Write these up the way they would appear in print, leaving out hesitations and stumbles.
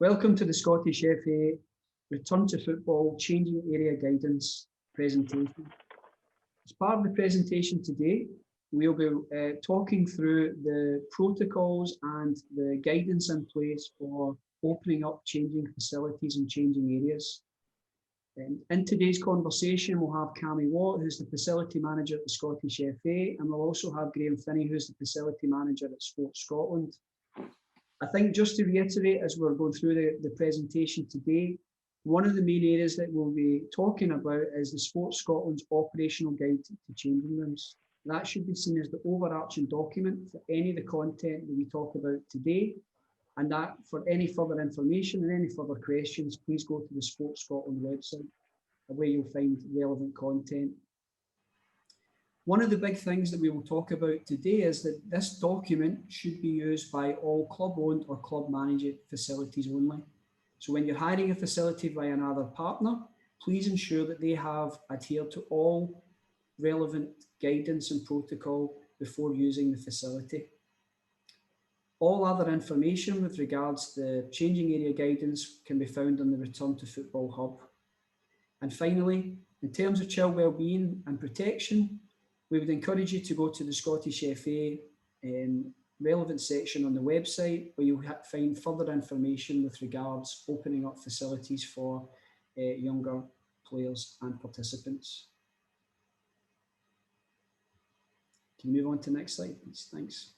Welcome to the Scottish FA Return to Football Changing Area Guidance presentation. As part of the presentation today, we'll be talking through the protocols and the guidance in place for opening up changing facilities and changing areas. In today's conversation, we'll have Cammy Watt, who's the Facility Manager at the Scottish FA, and we'll also have Graham Finney, who's the Facility Manager at Sports Scotland. I think just to reiterate, as we're going through the presentation today, one of the main areas that we'll be talking about is the Sports Scotland's operational guide to changing rooms. That should be seen as the overarching document for any of the content that we talk about today. And that for any further information and any further questions, please go to the Sports Scotland website, where you'll find relevant content. One of the big things that we will talk about today is that this document should be used by all club-owned or club-managed facilities only. So when you're hiring a facility by another partner, please ensure that they have adhered to all relevant guidance and protocol before using the facility. All other information with regards to the changing area guidance can be found on the Return to Football Hub. And finally, in terms of child wellbeing and protection, we would encourage you to go to the Scottish FA relevant section on the website, where you'll find further information with regards opening up facilities for younger players and participants. Can you move on to the next slide, please? Thanks.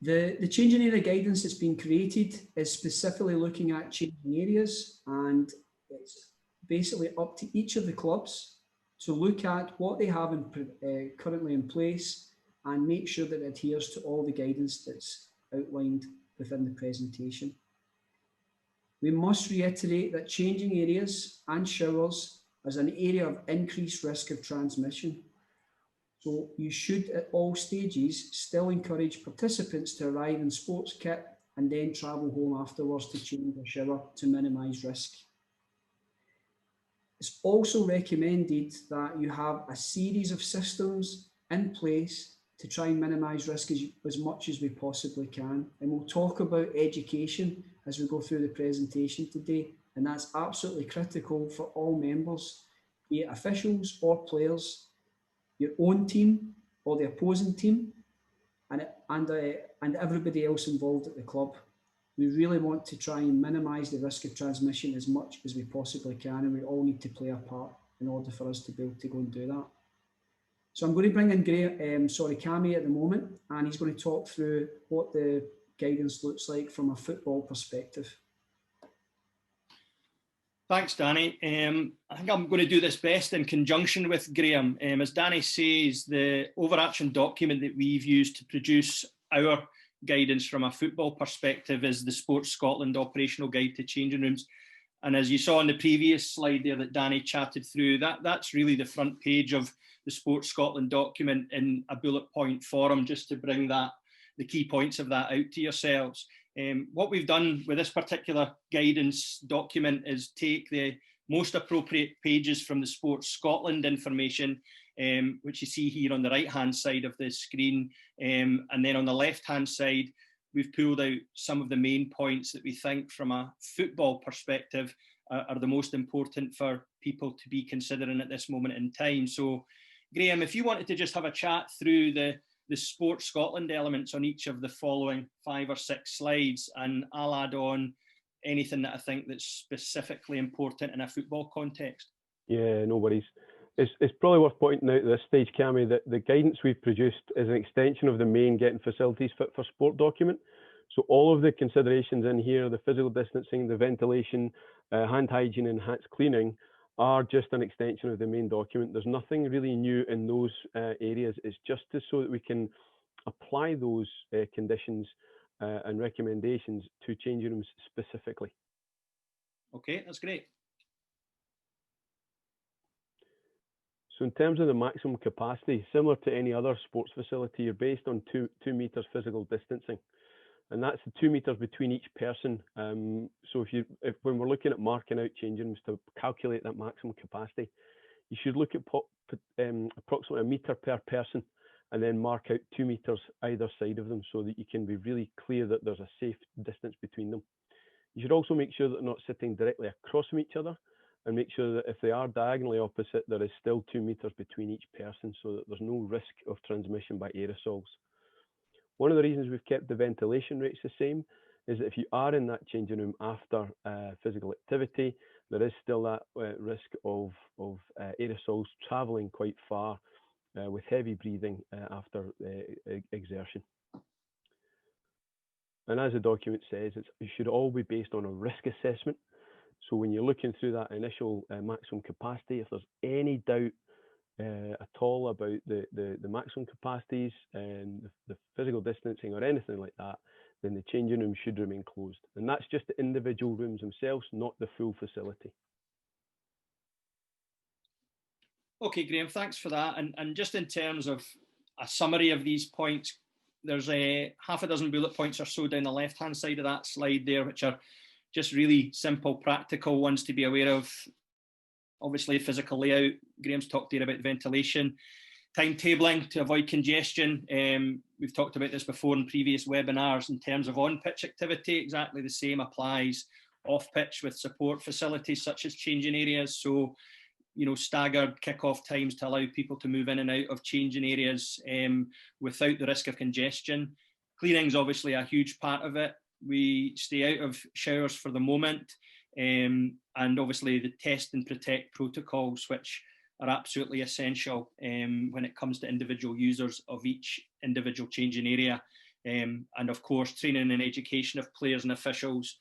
The changing area guidance that's been created is specifically looking at changing areas, and it's basically up to each of the clubs to look at what they have currently in place and make sure that it adheres to all the guidance that's outlined within the presentation. We must reiterate that changing areas and showers is an area of increased risk of transmission. So you should at all stages still encourage participants to arrive in sports kit and then travel home afterwards to change or shower to minimise risk. It's also recommended that you have a series of systems in place to try and minimise risk as much as we possibly can. And we'll talk about education as we go through the presentation today. And that's absolutely critical for all members, be it officials or players, your own team or the opposing team, and everybody else involved at the club. We really want to try and minimise the risk of transmission as much as we possibly can, and we all need to play a part in order for us to be able to go and do that. So I'm going to bring in Cammy at the moment, and he's going to talk through what the guidance looks like from a football perspective. Thanks, Danny. I think I'm going to do this best in conjunction with Graham. As Danny says, the overarching document that we've used to produce our guidance from a football perspective is the Sports Scotland Operational Guide to Changing Rooms. And as you saw on the previous slide there that Danny chatted through, that's really the front page of the Sports Scotland document in a bullet point form, just to bring the key points of that out to yourselves. What we've done with this particular guidance document is take the most appropriate pages from the Sports Scotland information, which you see here on the right-hand side of the screen. And then on the left-hand side, we've pulled out some of the main points that we think from a football perspective are the most important for people to be considering at this moment in time. So, Graham, if you wanted to just have a chat through the Sports Scotland elements on each of the following 5 or 6 slides, and I'll add on anything that I think that's specifically important in a football context. Yeah, no worries. It's probably worth pointing out at this stage, Cammy, that the guidance we've produced is an extension of the main Getting Facilities Fit for Sport document. So all of the considerations in here, the physical distancing, the ventilation, hand hygiene, enhanced cleaning, are just an extension of the main document. There's nothing really new in those areas. It's just so that we can apply those conditions and recommendations to changing rooms specifically. Okay, that's great. So in terms of the maximum capacity, similar to any other sports facility, you're based on 2 meters physical distancing. And that's the 2 meters between each person. So when we're looking at marking out changing rooms to calculate that maximum capacity, you should look at approximately 1 meter per person, and then mark out 2 meters either side of them, so that you can be really clear that there's a safe distance between them. You should also make sure that they're not sitting directly across from each other, and make sure that if they are diagonally opposite, there is still 2 meters between each person so that there's no risk of transmission by aerosols. One of the reasons we've kept the ventilation rates the same is that if you are in that changing room after physical activity, there is still that risk of aerosols travelling quite far with heavy breathing after exertion. And as the document says, it should all be based on a risk assessment. So when you're looking through that initial maximum capacity, if there's any doubt at all about the maximum capacities and the physical distancing or anything like that, then the changing room should remain closed. And that's just the individual rooms themselves, not the full facility. Okay, Graham, thanks for that. And just in terms of a summary of these points, there's a half a dozen bullet points or so down the left-hand side of that slide there, which are just really simple, practical ones to be aware of. Obviously, physical layout. Graham's talked here about ventilation, timetabling to avoid congestion. We've talked about this before in previous webinars. In terms of on-pitch activity, exactly the same applies off-pitch with support facilities such as changing areas. So, you know, staggered kick-off times to allow people to move in and out of changing areas without the risk of congestion. Cleaning's obviously a huge part of it. We stay out of showers for the moment, and obviously the test and protect protocols, which are absolutely essential when it comes to individual users of each individual changing area. And of course, training and education of players and officials.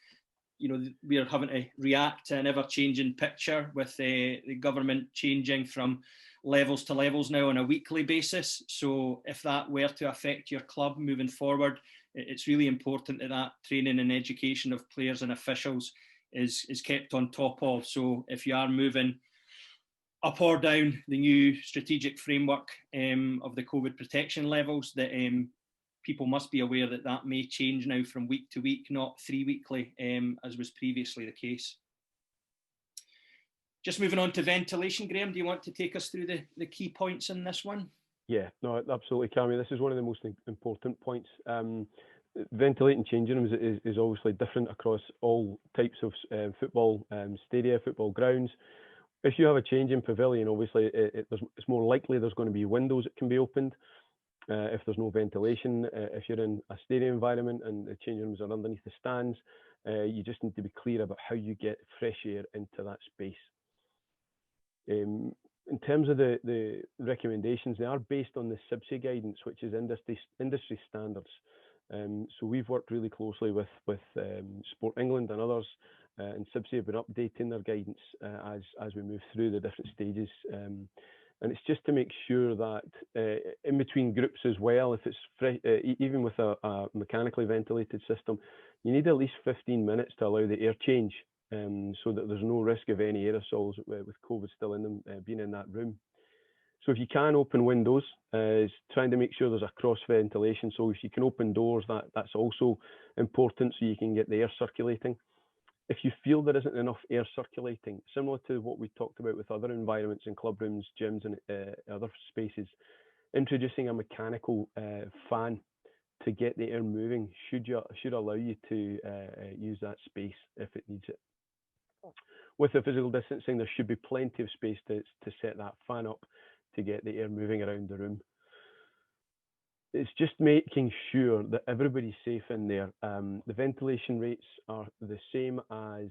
You know, we are having to react to an ever-changing picture with the government changing from levels to levels now on a weekly basis. So if that were to affect your club moving forward, it's really important that that training and education of players and officials is kept on top of. So if you are moving up or down the new strategic framework of the COVID protection levels, that people must be aware that that may change now from week to week, not 3 weekly, as was previously the case. Just moving on to ventilation, Graham, do you want to take us through the key points in this one? Yeah, no, absolutely, Cammy. This is one of the most important points. Ventilating changing rooms is obviously different across all types of football stadia, football grounds. If you have a changing pavilion, obviously it's more likely there's going to be windows that can be opened. If there's no ventilation, if you're in a stadium environment and the changing rooms are underneath the stands, you just need to be clear about how you get fresh air into that space. In terms of the recommendations, they are based on the CIBSE guidance, which is industry standards. So we've worked really closely with Sport England and others, and CIBSE have been updating their guidance as we move through the different stages. And it's just to make sure that in between groups as well, if it's even with a mechanically ventilated system, you need at least 15 minutes to allow the air change, so that there's no risk of any aerosols with COVID still in them being in that room. So if you can open windows, it's trying to make sure there's a cross ventilation. So if you can open doors, that's also important, so you can get the air circulating. If you feel there isn't enough air circulating, similar to what we talked about with other environments in club rooms, gyms and other spaces, introducing a mechanical fan to get the air moving should allow you to use that space if it needs it. With the physical distancing, there should be plenty of space to set that fan up to get the air moving around the room. It's just making sure that everybody's safe in there. The ventilation rates are the same as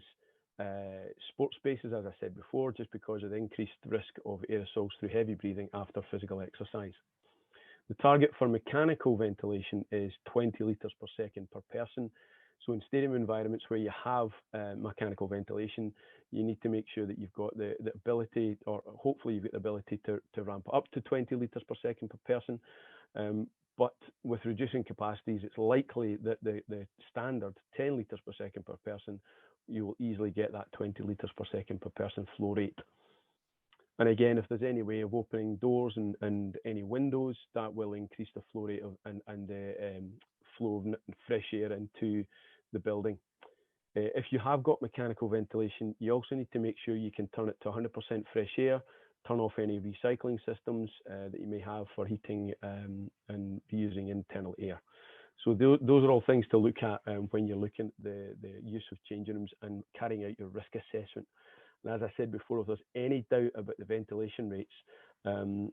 sports spaces, as I said before, just because of the increased risk of aerosols through heavy breathing after physical exercise. The target for mechanical ventilation is 20 litres per second per person. So in stadium environments where you have mechanical ventilation, you need to make sure that you've got the ability, or hopefully you've got the ability to ramp up to 20 litres per second per person. But with reducing capacities, it's likely that the standard 10 litres per second per person, you will easily get that 20 litres per second per person flow rate. And again, if there's any way of opening doors and any windows, that will increase the flow rate and the flow of fresh air into the building. If you have got mechanical ventilation, you also need to make sure you can turn it to 100% fresh air, turn off any recycling systems that you may have for heating and reusing internal air. So those are all things to look at when you're looking at the use of changing rooms and carrying out your risk assessment. And as I said before, if there's any doubt about the ventilation rates in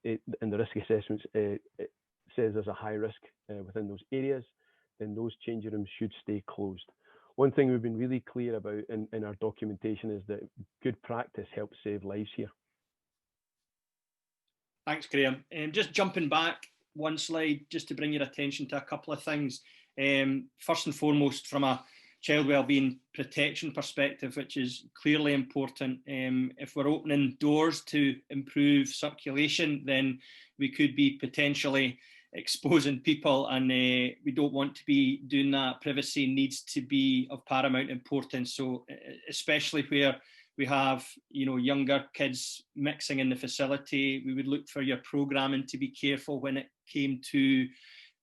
the risk assessments, it says there's a high risk within those areas, then those changing rooms should stay closed. One thing we've been really clear about in our documentation is that good practice helps save lives here. Thanks, Graham. Just jumping back one slide, just to bring your attention to a couple of things. First and foremost, from a child wellbeing protection perspective, which is clearly important. If we're opening doors to improve circulation, then we could be potentially exposing people, and we don't want to be doing that. Privacy needs to be of paramount importance. So especially where we have, you know, younger kids mixing in the facility, we would look for your programming to be careful when it came to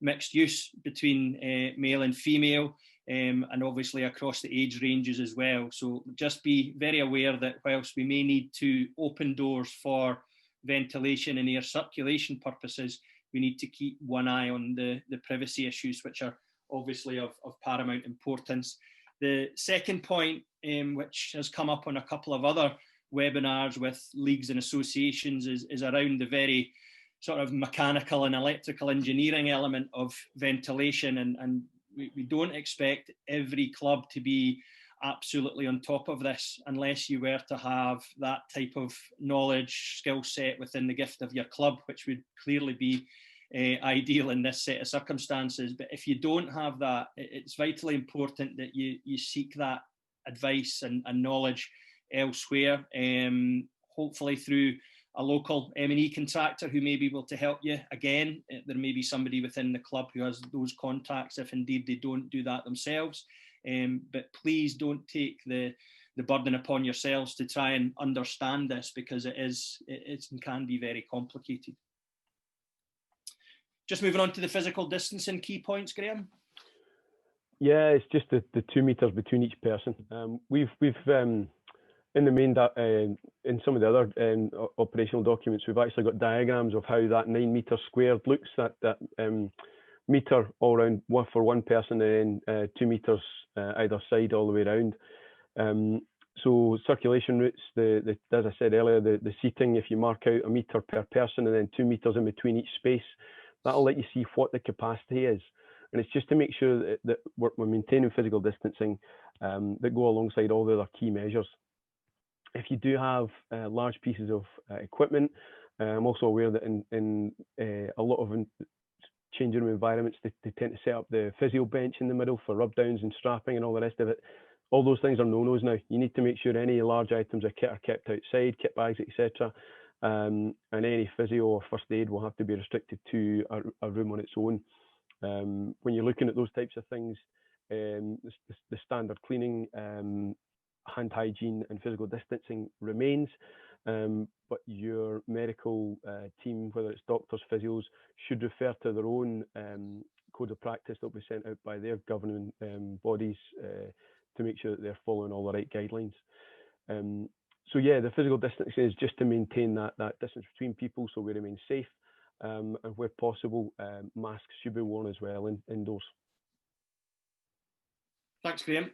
mixed use between male and female, and obviously across the age ranges as well. So just be very aware that whilst we may need to open doors for ventilation and air circulation purposes, we need to keep one eye on the privacy issues, which are obviously of paramount importance. The second point, which has come up on a couple of other webinars with leagues and associations, is around the very sort of mechanical and electrical engineering element of ventilation. And we don't expect every club to be absolutely on top of this unless you were to have that type of knowledge, skill set within the gift of your club, which would clearly be ideal in this set of circumstances. But if you don't have that, it's vitally important that you seek that advice and knowledge elsewhere, hopefully through a local M&E contractor who may be able to help you. Again, there may be somebody within the club who has those contacts if indeed they don't do that themselves. But please don't take the burden upon yourselves to try and understand this, because it can be very complicated. Just moving on to the physical distancing key points, Graham. Yeah, it's just the 2 meters between each person. We've in the main in some of the other operational documents, we've actually got diagrams of how that 9 meter squared looks. That meter all around for one person, and then 2 meters either side all the way around. So circulation routes, as I said earlier, the seating, if you mark out a meter per person and then 2 meters in between each space, that'll let you see what the capacity is. And it's just to make sure that we're maintaining physical distancing that go alongside all the other key measures. If you do have large pieces of equipment, I'm also aware that in a lot of changing room environments, they tend to set up the physio bench in the middle for rub downs and strapping and all the rest of it. All those things are no-nos now. You need to make sure any large items of kit are kept outside, kit bags, etc. And any physio or first aid will have to be restricted to a room on its own. When you're looking at those types of things, the standard cleaning, hand hygiene and physical distancing remains, but your medical team, whether it's doctors, physios, should refer to their own code of practice that will be sent out by their governing bodies to make sure that they're following all the right guidelines. So yeah, the physical distancing is just to maintain that distance between people so we remain safe, and where possible, masks should be worn as well indoors. Thanks, Graham.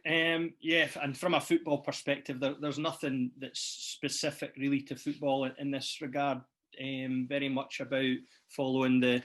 Yeah, and from a football perspective, there's nothing that's specific really to football in this regard. Very much about following the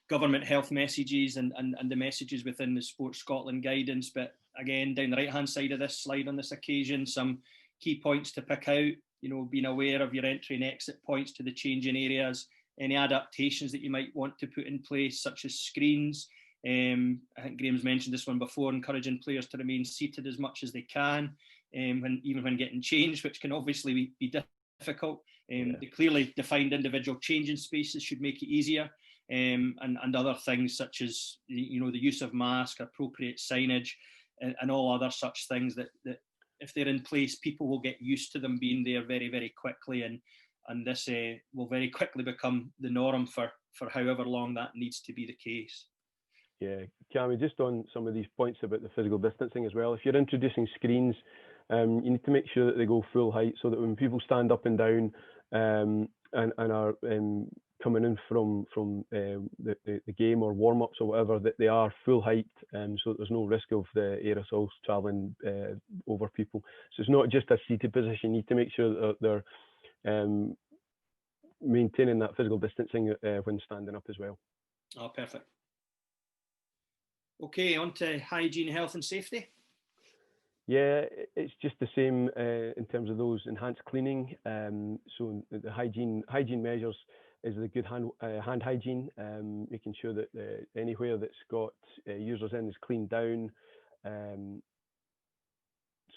government health messages and the messages within the Sports Scotland guidance. But again, down the right-hand side of this slide on this occasion, some key points to pick out. You know, being aware of your entry and exit points to the changing areas, any adaptations that you might want to put in place, such as screens. I think Graham's mentioned this one before, encouraging players to remain seated as much as they can, even when getting changed, which can obviously be difficult. The clearly defined individual changing spaces should make it easier, and other things such as the use of mask, appropriate signage, and all other such things that if they're in place, people will get used to them being there very, very quickly, and this will very quickly become the norm for however long that needs to be the case. Yeah, Cammy, just on some of these points about the physical distancing as well, if you're introducing screens, you need to make sure that they go full height so that when people stand up and down and are coming in from the game or warm-ups or whatever, that they are full height, so that there's no risk of the aerosols travelling over people. So it's not just a seated position. You need to make sure that they're maintaining that physical distancing when standing up as well. Oh, perfect. Okay, on to hygiene, health and safety. Yeah, it's just the same in terms of those enhanced cleaning. So the hygiene measures is the good hand hygiene, making sure that anywhere that's got users in is cleaned down.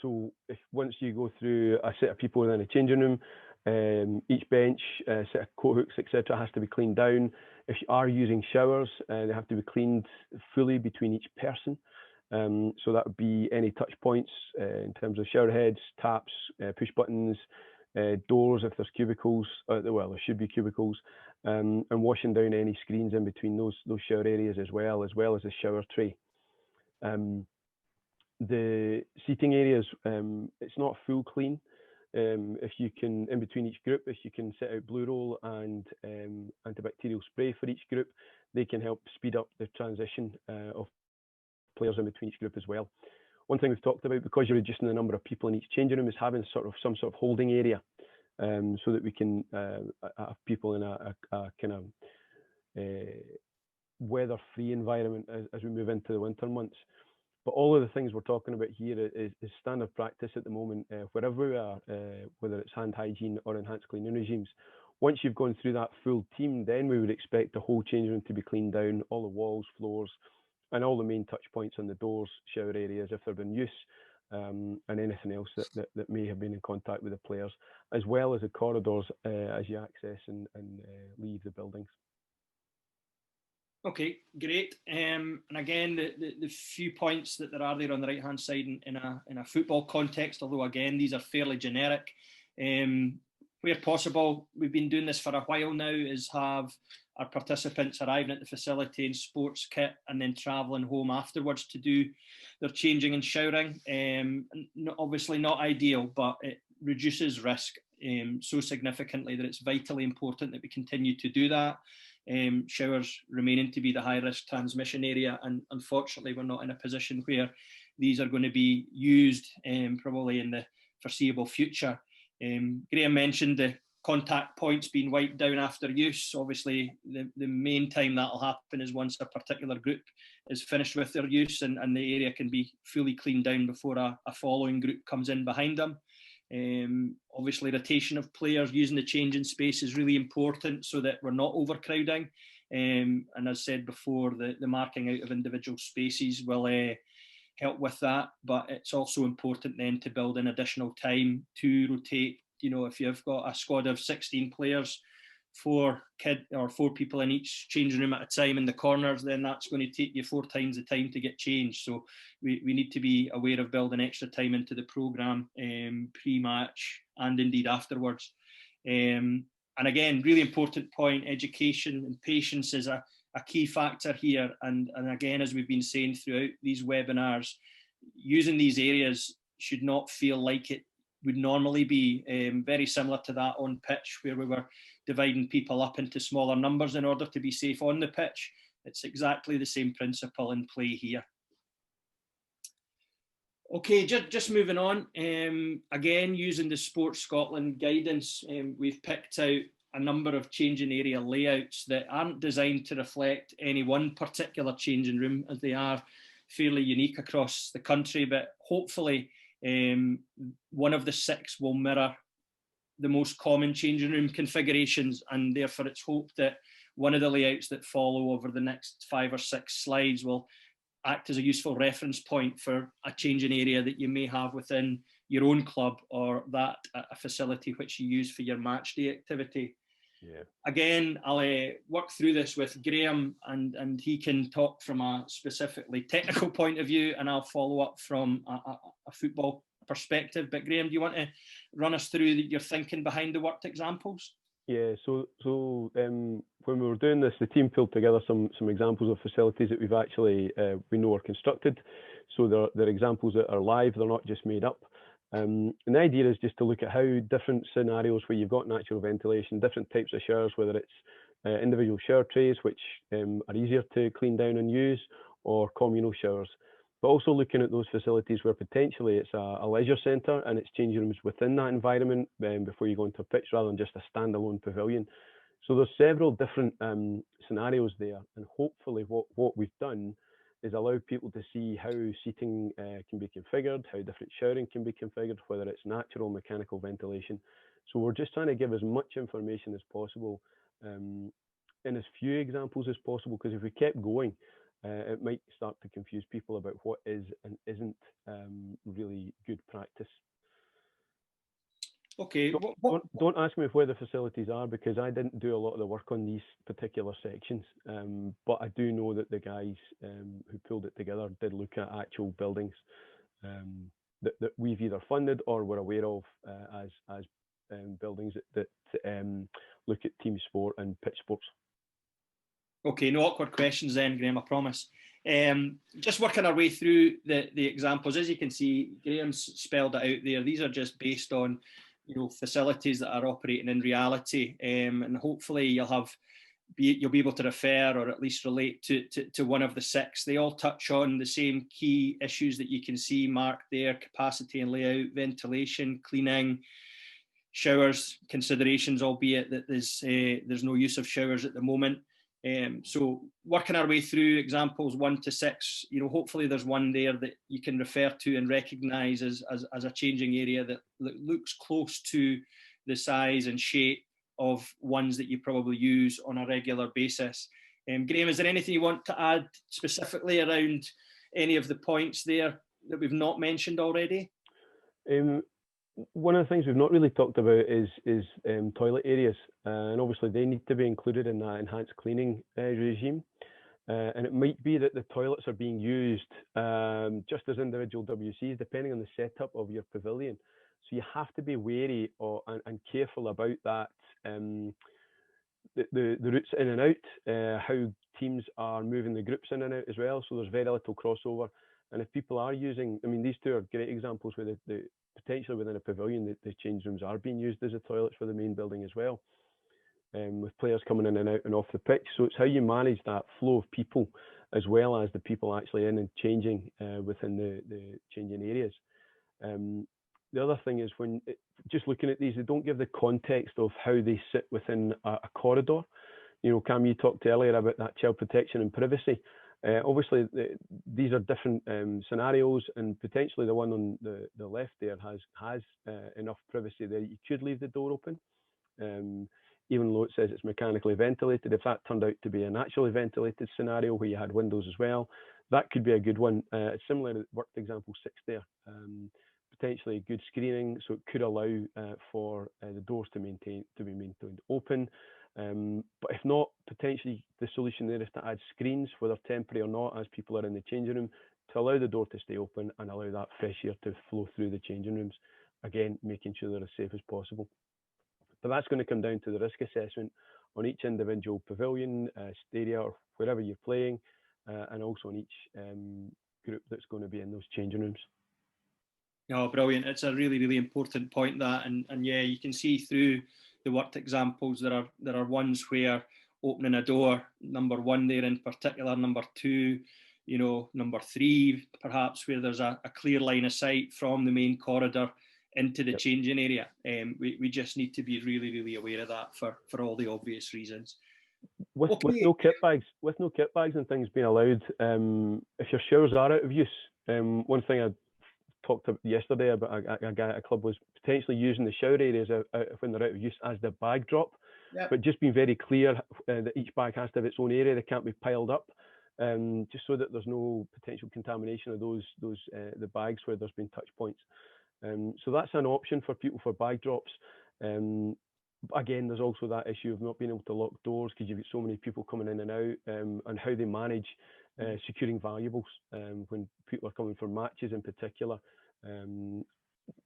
So if once you go through a set of people within a changing room, each bench, set of coat hooks, etc., has to be cleaned down. If you are using showers, they have to be cleaned fully between each person. So that would be any touch points in terms of shower heads, taps, push buttons, doors if there's cubicles, well there should be cubicles, and washing down any screens in between those shower areas as well as the shower tray. The seating areas, it's not full clean. If you can, in between each group, if you can set out Blue Roll and antibacterial spray for each group, they can help speed up the transition of players in between each group as well. One thing we've talked about, because you're reducing the number of people in each changing room, is having some sort of holding area, so that we can have people in a kind of weather-free environment as we move into the winter months. But all of the things we're talking about here is standard practice at the moment, wherever we are, whether it's hand hygiene or enhanced cleaning regimes. Once you've gone through that full team, then we would expect the whole changing room to be cleaned down, all the walls, floors, and all the main touch points on the doors, shower areas, if they've been in use, and anything else that may have been in contact with the players, as well as the corridors as you access and leave the buildings. Okay, great. And again, the few points that there are there on the right hand side in a football context, although again these are fairly generic. Where possible, we've been doing this for a while now, is have our participants arriving at the facility in sports kit and then travelling home afterwards to do their changing and showering. Obviously not ideal, but it reduces risk so significantly that it's vitally important that we continue to do that. Showers remaining to be the high risk transmission area, and unfortunately we're not in a position where these are going to be used probably in the foreseeable future. Graham mentioned the contact points being wiped down after use. Obviously the main time that'll happen is once a particular group is finished with their use, and the area can be fully cleaned down before a following group comes in behind them. Obviously rotation of players using the changing space is really important so that we're not overcrowding, and as said before, the marking out of individual spaces will help with that. But it's also important then to build in additional time to rotate. You know, if you've got a squad of 16 players, 4 people in each changing room at a time in the corners, then that's going to take you 4 times the time to get changed. So we need to be aware of building extra time into the programme pre-match and indeed afterwards. And again, really important point, education and patience is a key factor here. And again, as we've been saying throughout these webinars, using these areas should not feel like it would normally be, very similar to that on pitch where we were dividing people up into smaller numbers in order to be safe on the pitch. It's exactly the same principle in play here. Okay, just moving on. Again, using the Sports Scotland guidance, we've picked out a number of changing area layouts that aren't designed to reflect any one particular changing room, as they are fairly unique across the country, but hopefully one of the 6 will mirror the most common changing room configurations, and therefore it's hoped that one of the layouts that follow over the next 5 or 6 slides will act as a useful reference point for a changing area that you may have within your own club, or that a facility which you use for your match day activity. Yeah. Again, I'll work through this with Graham, and he can talk from a specifically technical point of view, and I'll follow up from a football perspective. But Graham, do you want to run us through your thinking behind the worked examples? Yeah, so when we were doing this, the team pulled together some examples of facilities that we've actually, we know are constructed. So they're examples that are live, they're not just made up. And the idea is just to look at how different scenarios where you've got natural ventilation, different types of showers, whether it's individual shower trays, which are easier to clean down and use, or communal showers. But also looking at those facilities where potentially it's a leisure centre and it's changing rooms within that environment before you go into a pitch rather than just a standalone pavilion. So there's several different scenarios there, and hopefully what we've done is allow people to see how seating can be configured, how different showering can be configured, whether it's natural, mechanical ventilation. So we're just trying to give as much information as possible in as few examples as possible, because if we kept going, it might start to confuse people about what is and isn't really good practice. Okay. Don't ask me where the facilities are, because I didn't do a lot of the work on these particular sections. But I do know that the guys who pulled it together did look at actual buildings that we've either funded or were aware of as buildings that look at team sport and pitch sports. Okay, no awkward questions then, Graham, I promise. Just working our way through the examples. As you can see, Graham's spelled it out there. These are just based on facilities that are operating in reality, and hopefully you'll be able to refer or at least relate to one of the 6. They all touch on the same key issues that you can see marked there: capacity and layout, ventilation, cleaning, showers considerations, albeit that there's no use of showers at the moment. So working our way through examples 1 to 6, hopefully there's one there that you can refer to and recognise as a changing area that looks close to the size and shape of ones that you probably use on a regular basis. Graham, is there anything you want to add specifically around any of the points there that we've not mentioned already? One of the things we've not really talked about is toilet areas, and obviously they need to be included in that enhanced cleaning regime. And it might be that the toilets are being used just as individual WCs, depending on the setup of your pavilion. So you have to be wary and careful about that, the routes in and out, how teams are moving the groups in and out as well. So there's very little crossover. And if people are using, these two are great examples where the potentially within a pavilion, the change rooms are being used as the toilets for the main building as well, with players coming in and out and off the pitch. So it's how you manage that flow of people as well as the people actually in and changing within the changing areas. The other thing is just looking at these, they don't give the context of how they sit within a corridor. Cam, you talked earlier about that child protection and privacy. Obviously, these are different scenarios, and potentially the one on the left there has enough privacy there. You could leave the door open, even though it says it's mechanically ventilated. If that turned out to be a naturally ventilated scenario where you had windows as well, that could be a good one. It's similar to worked example 6 there. Potentially good screening, so it could allow for the doors to be maintained open. But if not, potentially the solution there is to add screens, whether temporary or not, as people are in the changing room, to allow the door to stay open and allow that fresh air to flow through the changing rooms. Again, making sure they're as safe as possible. But that's going to come down to the risk assessment on each individual pavilion, stadia, or wherever you're playing, and also on each group that's going to be in those changing rooms. Oh, brilliant. It's a really, really important point, that. And yeah, you can see through the worked examples, there are ones where opening a door, number 1 there in particular, number 2, number 3, perhaps, where there's a clear line of sight from the main corridor into the changing area. We just need to be really, really aware of that for all the obvious reasons. With no kit bags and things being allowed, if your showers are out of use, one thing I talked about yesterday about a guy at a club was potentially using the shower areas when they're out of use as the bag drop. Yep. But just being very clear that each bag has to have its own area. They can't be piled up, just so that there's no potential contamination of those the bags where there's been touch points. So that's an option for people for bag drops. Again, there's also that issue of not being able to lock doors because you've got so many people coming in and out, and how they manage securing valuables when people are coming for matches in particular.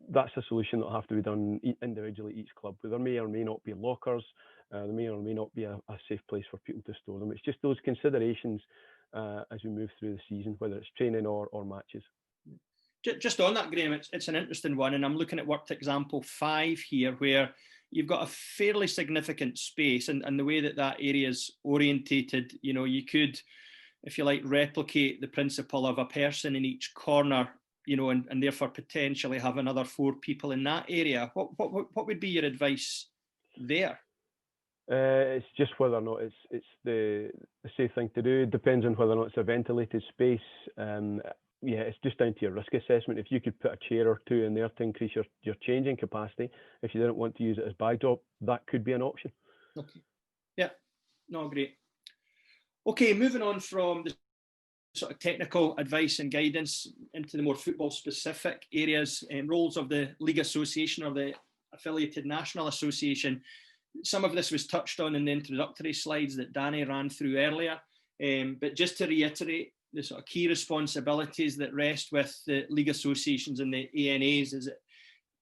That's a solution that will have to be done individually each club. There may or may not be lockers, there may or may not be a safe place for people to store them. It's just those considerations as we move through the season, whether it's training or matches. Just on that, Graham, it's an interesting one, and I'm looking at worked example 5 here, where you've got a fairly significant space, and the way that that area is orientated, you know, you could, if you like, replicate the principle of a person in each corner, you know, and therefore potentially have another 4 people in that area. What would be your advice there? It's just whether or not it's the safe thing to do. It depends on whether or not it's a ventilated space. Yeah, it's just down to your risk assessment. If you could put a chair or 2 in there to increase your changing capacity, if you didn't want to use it as backdrop, that could be an option. Okay. Yeah. No, great. Okay, moving on from the sort of technical advice and guidance into the more football specific areas and roles of the League Association or the affiliated national association. Some of this was touched on in the introductory slides that Danny ran through earlier, but just to reiterate, the sort of key responsibilities that rest with the league associations and the ANAs is that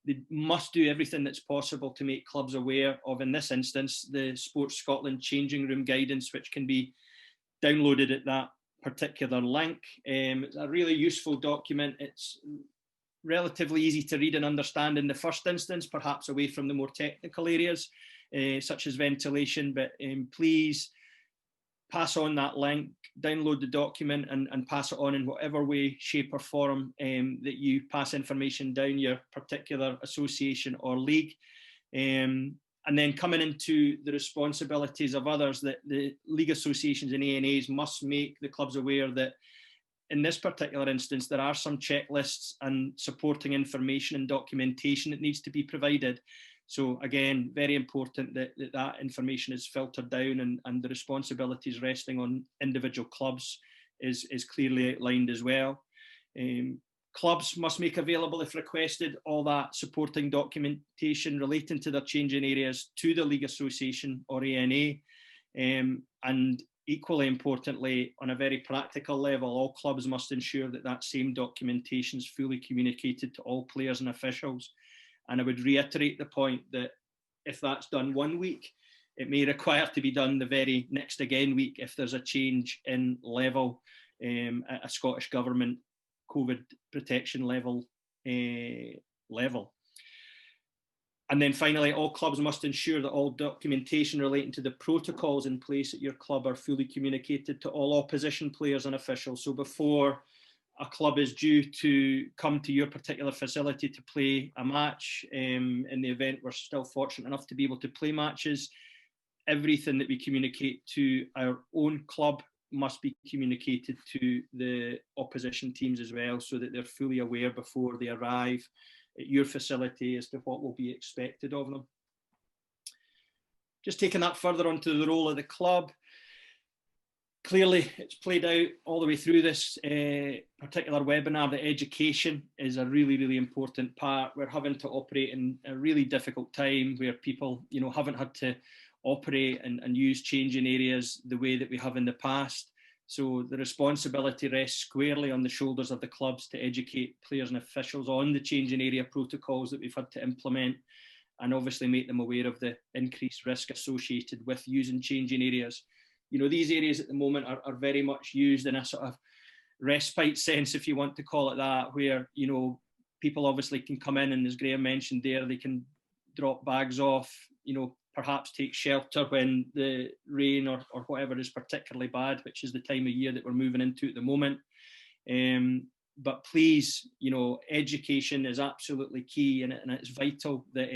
they must do everything that's possible to make clubs aware of, in this instance, the Sports Scotland changing room guidance, which can be downloaded at that particular link. It's a really useful document. It's relatively easy to read and understand in the first instance, perhaps away from the more technical areas, such as ventilation, but please pass on that link, download the document and pass it on in whatever way, shape or form that you pass information down your particular association or league. And then coming into the responsibilities of others, that the league associations and ANAs must make the clubs aware that in this particular instance, there are some checklists and supporting information and documentation that needs to be provided. So again, very important that that information is filtered down and the responsibilities resting on individual clubs is clearly outlined as well. Clubs must make available, if requested, all that supporting documentation relating to their changing areas to the League Association or ANA. And equally importantly, on a very practical level, all clubs must ensure that that same documentation is fully communicated to all players and officials. And I would reiterate the point that if that's done one week, it may require to be done the very next again week if there's a change in level at a Scottish Government COVID protection level. And then finally, all clubs must ensure that all documentation relating to the protocols in place at your club are fully communicated to all opposition players and officials. So before a club is due to come to your particular facility to play a match, in the event we're still fortunate enough to be able to play matches, everything that we communicate to our own club must be communicated to the opposition teams as well, so that they're fully aware before they arrive at your facility as to what will be expected of them. Just taking that further onto the role of the club. Clearly, it's played out all the way through this particular webinar that education is a really, really important part. We're having to operate in a really difficult time where people, you know, haven't had to operate and use changing areas the way that we have in the past. So the responsibility rests squarely on the shoulders of the clubs to educate players and officials on the changing area protocols that we've had to implement, and obviously make them aware of the increased risk associated with using changing areas. You know, these areas at the moment are very much used in a sort of respite sense, if you want to call it that, where, you know, people obviously can come in and, as Graham mentioned there, they can drop bags off, you know, perhaps take shelter when the rain or whatever is particularly bad, which is the time of year that we're moving into at the moment. But please, you know, education is absolutely key, and it's vital that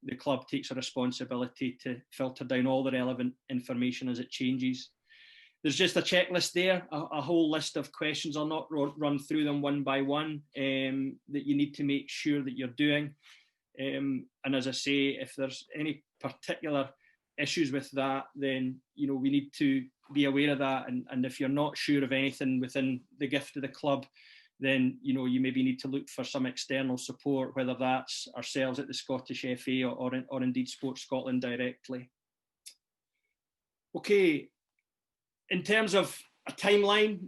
the club takes a responsibility to filter down all the relevant information as it changes. There's just a checklist there, a whole list of questions. I'll not run through them one by one, that you need to make sure that you're doing. And as I say, if there's any particular issues with that, then, you know, we need to be aware of that. And if you're not sure of anything within the gift of the club, then, you know, you maybe need to look for some external support, whether that's ourselves at the Scottish FA or indeed Sports Scotland directly. Okay, in terms of a timeline,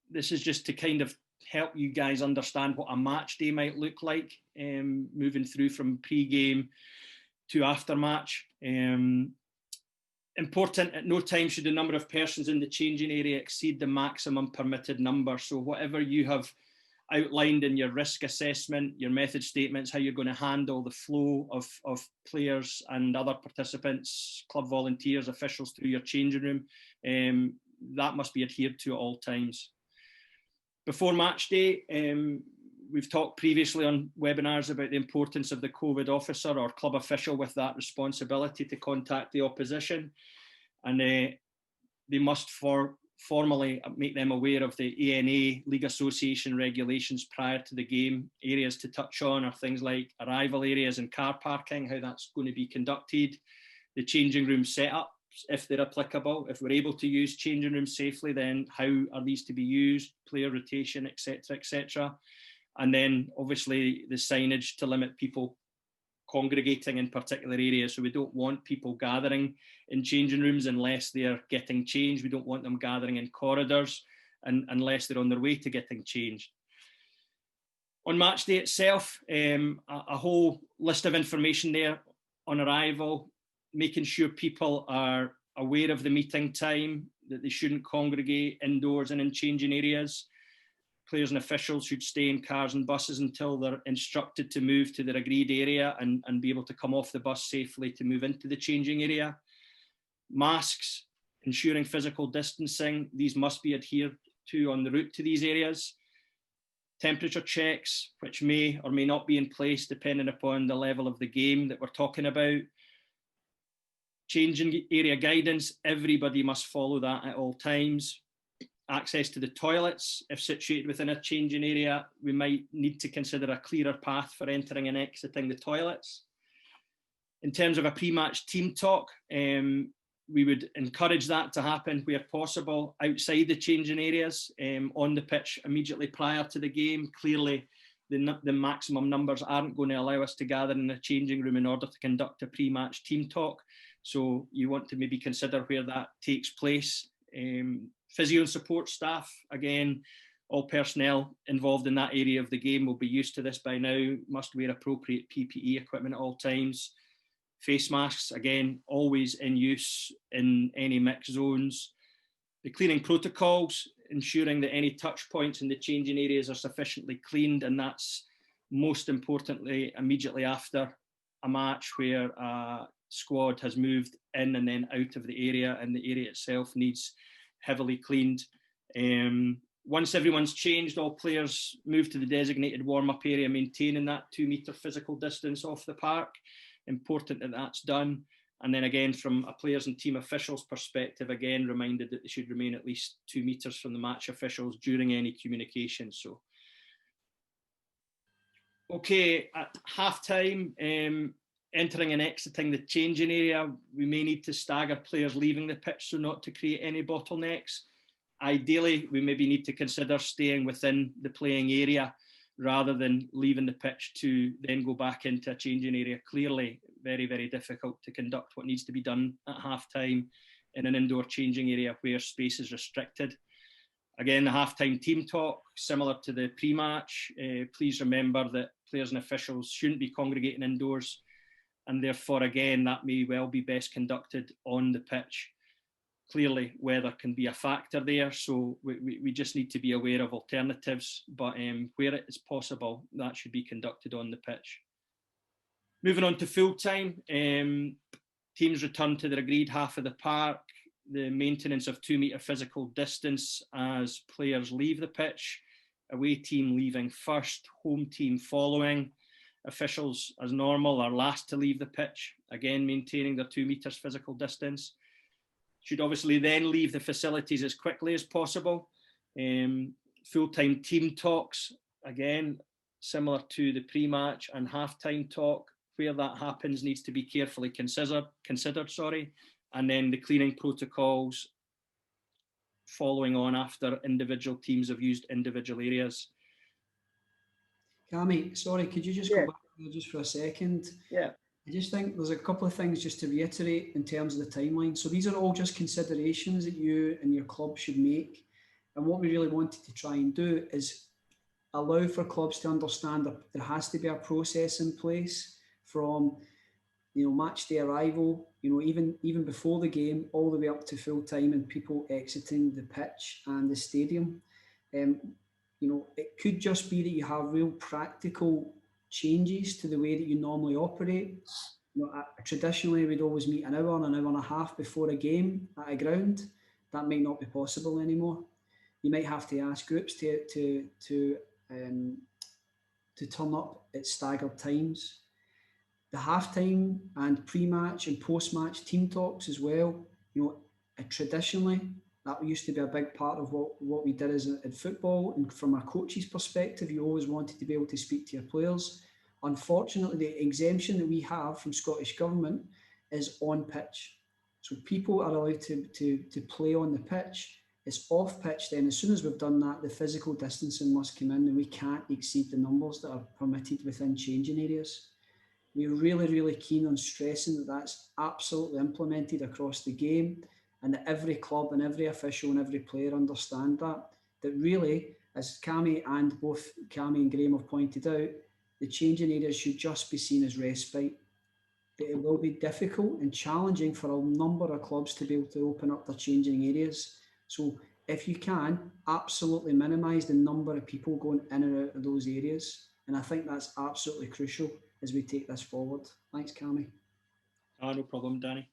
this is just to kind of help you guys understand what a match day might look like, moving through from pre-game to after match. Important, at no time should the number of persons in the changing area exceed the maximum permitted number. So whatever you have outlined in your risk assessment, your method statements, how you're going to handle the flow of players and other participants, club volunteers, officials through your changing room. That must be adhered to at all times. Before match day, we've talked previously on webinars about the importance of the COVID officer or club official with that responsibility to contact the opposition, and they must formally make them aware of the ANA League Association regulations prior to the game. Areas to touch on are things like arrival areas and car parking, how that's going to be conducted, the changing room setups, if they're applicable. If we're able to use changing rooms safely, then how are these to be used, player rotation, etc., etc. And then obviously the signage to limit people congregating in particular areas. So we don't want people gathering in changing rooms unless they're getting changed. We don't want them gathering in corridors unless they're on their way to getting changed. On match day itself, a whole list of information there on arrival, making sure people are aware of the meeting time, that they shouldn't congregate indoors and in changing areas. Players and officials should stay in cars and buses until they're instructed to move to their agreed area and be able to come off the bus safely to move into the changing area. Masks, ensuring physical distancing, these must be adhered to on the route to these areas. Temperature checks, which may or may not be in place depending upon the level of the game that we're talking about. Changing area guidance, everybody must follow that at all times. Access to the toilets, if situated within a changing area, we might need to consider a clearer path for entering and exiting the toilets. In terms of a pre-match team talk, we would encourage that to happen where possible outside the changing areas, on the pitch immediately prior to the game. Clearly, the maximum numbers aren't going to allow us to gather in a changing room in order to conduct a pre-match team talk. So you want to maybe consider where that takes place. Physio and support staff, again, all personnel involved in that area of the game will be used to this by now, must wear appropriate PPE equipment at all times. Face masks, again, always in use in any mixed zones. The cleaning protocols, ensuring that any touch points in the changing areas are sufficiently cleaned, and that's most importantly immediately after a match where a squad has moved in and then out of the area, and the area itself needs heavily cleaned. Once everyone's changed, all players move to the designated warm-up area, maintaining that 2 metre physical distance off the park. Important that that's done. And then again, from a players and team officials perspective, again, reminded that they should remain at least 2 metres from the match officials during any communication. So, okay, at half-time, entering and exiting the changing area, we may need to stagger players leaving the pitch so not to create any bottlenecks. Ideally, we maybe need to consider staying within the playing area rather than leaving the pitch to then go back into a changing area. Clearly, very, very difficult to conduct what needs to be done at half-time in an indoor changing area where space is restricted. Again, the half-time team talk, similar to the pre-match. Please remember that players and officials shouldn't be congregating indoors, and therefore, again, that may well be best conducted on the pitch. Clearly, weather can be a factor there, so we just need to be aware of alternatives, but where it is possible, that should be conducted on the pitch. Moving on to full-time, teams return to their agreed half of the park, the maintenance of 2 metre physical distance as players leave the pitch, away team leaving first, home team following. Officials, as normal, are last to leave the pitch, again maintaining their 2 metres physical distance. Should obviously then leave the facilities as quickly as possible. Full-time team talks, again, similar to the pre-match and half-time talk, where that happens needs to be carefully considered. And then the cleaning protocols following on after individual teams have used individual areas. Cammy, sorry, could you just go back there just for a second? Yeah. I just think there's a couple of things just to reiterate in terms of the timeline. So these are all just considerations that you and your club should make. And what we really wanted to try and do is allow for clubs to understand that there has to be a process in place from, match day arrival, even before the game, all the way up to full time and people exiting the pitch and the stadium. You know, it could just be that you have real practical changes to the way that you normally operate. You know, traditionally we'd always meet an hour and a half before a game at a ground. That might not be possible anymore. You might have to ask groups to turn up at staggered times. The halftime and pre-match and post-match team talks as well. You know, traditionally that used to be a big part of what we did as in football. And from a coach's perspective, you always wanted to be able to speak to your players. Unfortunately, the exemption that we have from Scottish Government is on pitch. So people are allowed to play on the pitch. It's off pitch then. As soon as we've done that, the physical distancing must come in and we can't exceed the numbers that are permitted within changing areas. We're really, really keen on stressing that that's absolutely implemented across the game and that every club and every official and every player understand that really, as Cammy and both Cammy and Graham have pointed out, the changing areas should just be seen as respite. It will be difficult and challenging for a number of clubs to be able to open up their changing areas. So if you can, absolutely minimise the number of people going in and out of those areas. And I think that's absolutely crucial as we take this forward. Thanks, Cammy. No problem, Danny.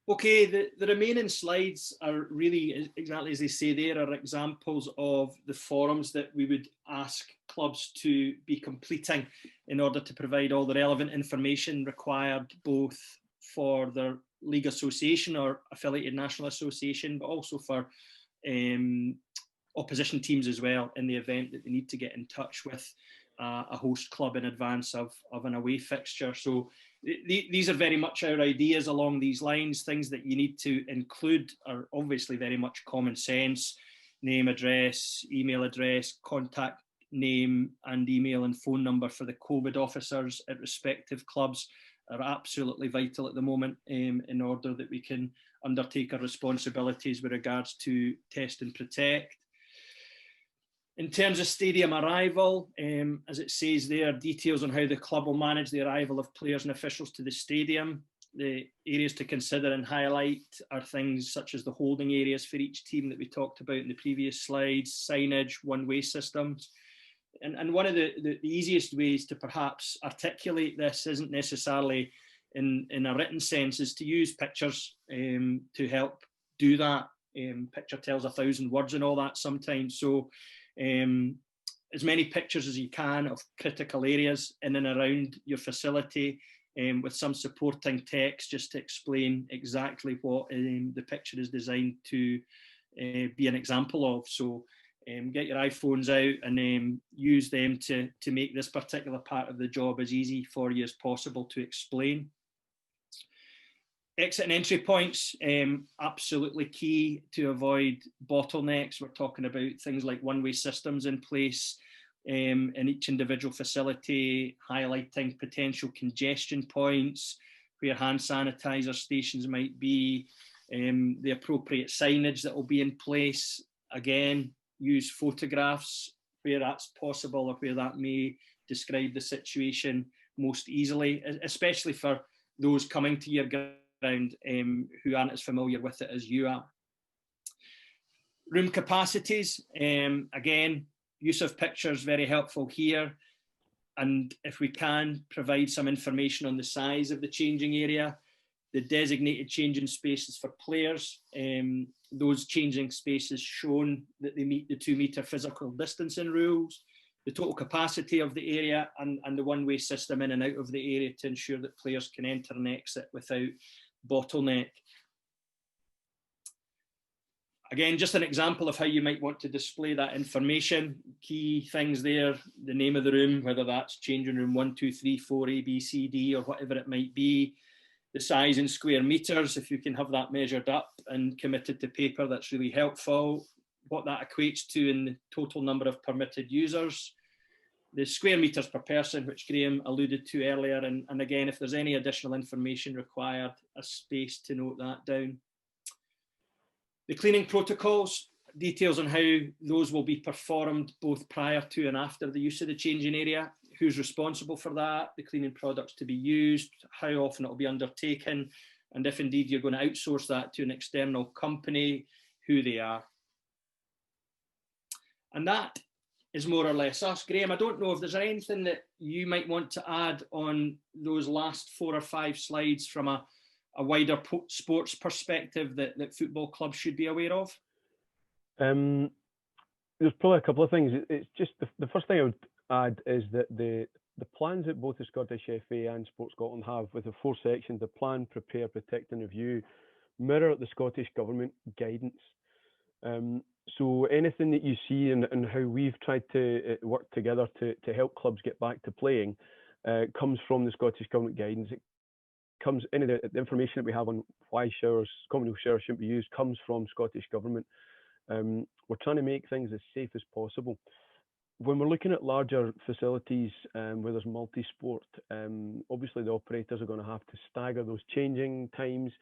Okay, the remaining slides are really, exactly as they say there, are examples of the forums that we would ask clubs to be completing in order to provide all the relevant information required both for their league association or affiliated national association, but also for opposition teams as well in the event that they need to get in touch with a host club in advance of an away fixture. So these are very much our ideas along these lines. Things that you need to include are obviously very much common sense: name, address, email address, contact name and email and phone number for the COVID officers at respective clubs are absolutely vital at the moment in order that we can undertake our responsibilities with regards to test and protect. In terms of stadium arrival, as it says there, details on how the club will manage the arrival of players and officials to the stadium. The areas to consider and highlight are things such as the holding areas for each team that we talked about in the previous slides, signage, one-way systems. And one of the easiest ways to perhaps articulate this isn't necessarily in a written sense, is to use pictures to help do that. Picture tells 1,000 words and all that sometimes. So as many pictures as you can of critical areas in and around your facility, with some supporting text just to explain exactly what the picture is designed to be an example of. So get your iPhones out and use them to make this particular part of the job as easy for you as possible to explain. Exit and entry points, absolutely key to avoid bottlenecks. We're talking about things like one-way systems in place in each individual facility, highlighting potential congestion points, where hand sanitizer stations might be, the appropriate signage that will be in place. Again, use photographs where that's possible or where that may describe the situation most easily, especially for those coming to your ground who aren't as familiar with it as you are. Room capacities, again, use of pictures very helpful here. And if we can provide some information on the size of the changing area, the designated changing spaces for players, those changing spaces shown that they meet the 2-metre physical distancing rules, the total capacity of the area and the one-way system in and out of the area to ensure that players can enter and exit without bottleneck. Again, just an example of how you might want to display that information. Key things there, the name of the room, whether that's changing room 1, 2, 3, 4, A, B, C, D, or whatever it might be. The size in square meters, if you can have that measured up and committed to paper, that's really helpful. What that equates to in the total number of permitted users. The square meters per person, which Graham alluded to earlier. And again, if there's any additional information required, a space to note that down. The cleaning protocols, details on how those will be performed both prior to and after the use of the changing area, who's responsible for that, the cleaning products to be used, how often it will be undertaken, and if indeed you're going to outsource that to an external company, who they are. And that is more or less us. Graham, I don't know if there's anything that you might want to add on those last 4 or 5 slides from a wider sports perspective that football clubs should be aware of. There's probably a couple of things. It's just the first thing I would add is that the plans that both the Scottish FA and Sport Scotland have, with the 4 sections, the plan, prepare, protect and review, mirror the Scottish Government guidance. So anything that you see and how we've tried to work together to help clubs get back to playing comes from the Scottish Government guidance. It comes in the information that we have on why communal showers shouldn't be used comes from Scottish Government. We're trying to make things as safe as possible. When we're looking at larger facilities where there's multi-sport, obviously the operators are going to have to stagger those changing times,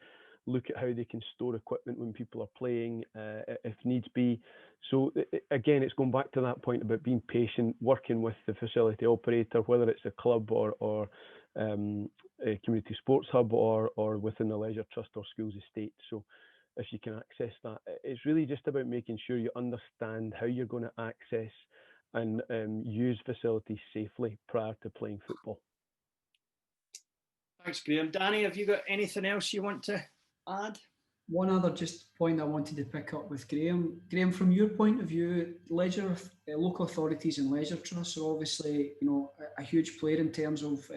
look at how they can store equipment when people are playing, if needs be. So again, it's going back to that point about being patient, working with the facility operator, whether it's a club or a community sports hub or within the leisure trust or schools estate. So if you can access that, it's really just about making sure you understand how you're going to access and use facilities safely prior to playing football. Thanks, Graham. Danny, have you got anything else you want to add? One other just point I wanted to pick up with Graham. Graham, from your point of view, leisure local authorities and leisure trusts are obviously, you know, a huge player in terms of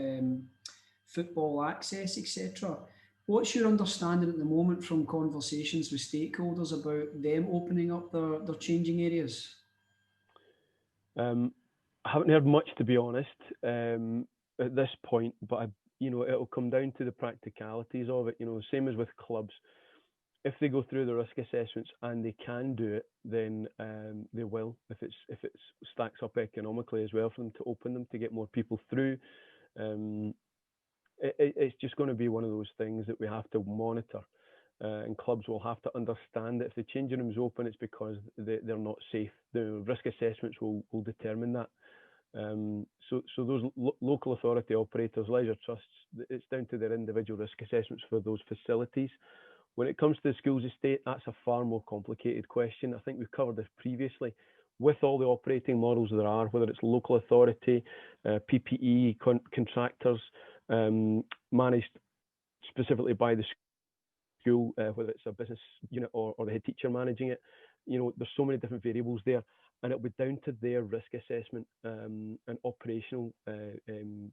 football access, etc. What's your understanding at the moment from conversations with stakeholders about them opening up their changing areas? I haven't heard much, to be honest, at this point, but it'll come down to the practicalities of it. Same as with clubs. If they go through the risk assessments and they can do it, then they will. If it stacks up economically as well for them to open them to get more people through, it's just going to be one of those things that we have to monitor. And clubs will have to understand that if the changing room's open, it's because they're not safe. The risk assessments will determine that. So those local authority operators, leisure trusts, it's down to their individual risk assessments for those facilities. When it comes to the schools estate, that's a far more complicated question. I think we've covered this previously. With all the operating models there are, whether it's local authority, PPE, contractors, managed specifically by the school, whether it's a business unit or the head teacher managing it, there's so many different variables there, and it'll be down to their risk assessment and operational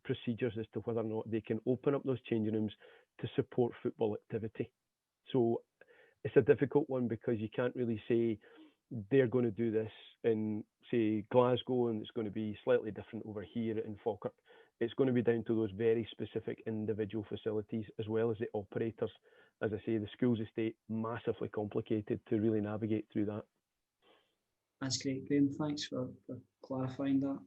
procedures as to whether or not they can open up those changing rooms to support football activity. So it's a difficult one because you can't really say they're going to do this in, say, Glasgow and it's going to be slightly different over here in Falkirk. It's going to be down to those very specific individual facilities as well as the operators. As I say, the schools estate, massively complicated to really navigate through that. That's great, Graham. Thanks for clarifying that.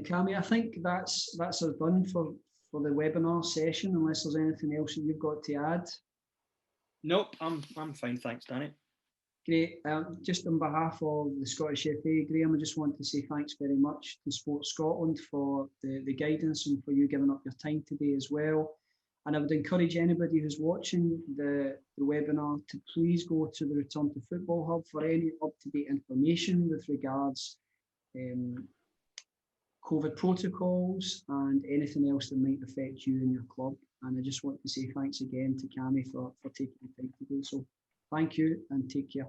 Cammy, I think that's us done for the webinar session, unless there's anything else that you've got to add. Nope, I'm fine. Thanks, Danny. Great. Just on behalf of the Scottish FA, Graham, I just want to say thanks very much to Sport Scotland for the guidance and for you giving up your time today as well. And I would encourage anybody who's watching the webinar to please go to the Return to Football Hub for any up-to-date information with regards COVID protocols and anything else that might affect you and your club. And I just want to say thanks again to Cammy for taking the time to do so. Thank you and take care.